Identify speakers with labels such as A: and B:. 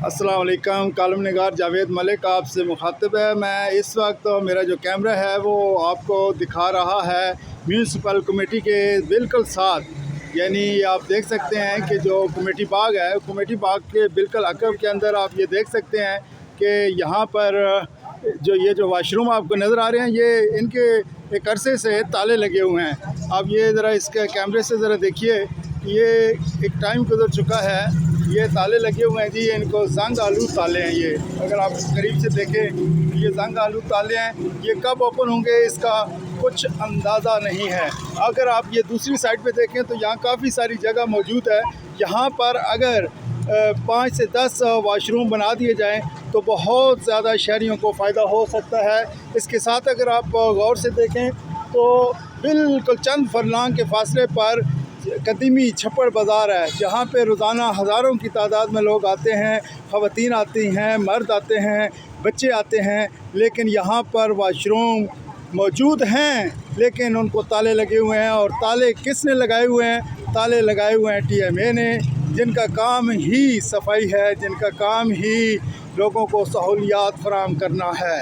A: अस्सलाम वालेकुम। कालम निगार जावेद मलिक आपसे मुखातिब है। मैं इस वक्त मेरा जो कैमरा है वो आपको दिखा रहा है म्यूनसिपल कमेटी के बिल्कुल साथ, यानी आप देख सकते हैं कि जो कमेटी बाग है, कमेटी बाग के बिल्कुल अकब के अंदर आप ये देख सकते हैं कि यहाँ पर जो वाशरूम आपको नज़र आ रहे हैं, ये इनके एक अरसे से ताले लगे हुए हैं। आप ये ज़रा इसके कैमरे से ज़रा देखिए, ये एक टाइम गुजर चुका है, ये ताले लगे हुए हैं जी। इनको जंग आलू ताले हैं ये, अगर आप करीब से देखें ये जंग आलू ताले हैं। ये कब ओपन होंगे इसका कुछ अंदाज़ा नहीं है। अगर आप ये दूसरी साइड पे देखें तो यहाँ काफ़ी सारी जगह मौजूद है। यहाँ पर अगर 5 से 10 वाशरूम बना दिए जाएं तो बहुत ज़्यादा शहरियों को फ़ायदा हो सकता है। इसके साथ अगर आप गौर से देखें तो बिल्कुल चंद फरलांग के फासले पर कदीमी छप्पड़ बाज़ार है, जहाँ पे रोज़ाना हज़ारों की तादाद में लोग आते हैं, ख़वातीन आती हैं, मर्द आते हैं, बच्चे आते हैं। लेकिन यहाँ पर वाशरूम मौजूद हैं लेकिन उनको ताले लगे हुए हैं। और ताले किसने लगाए हुए हैं? ताले लगाए हुए हैं TMA ने, जिनका काम ही सफाई है, जिनका काम ही लोगों को सहूलियात फराहम करना है।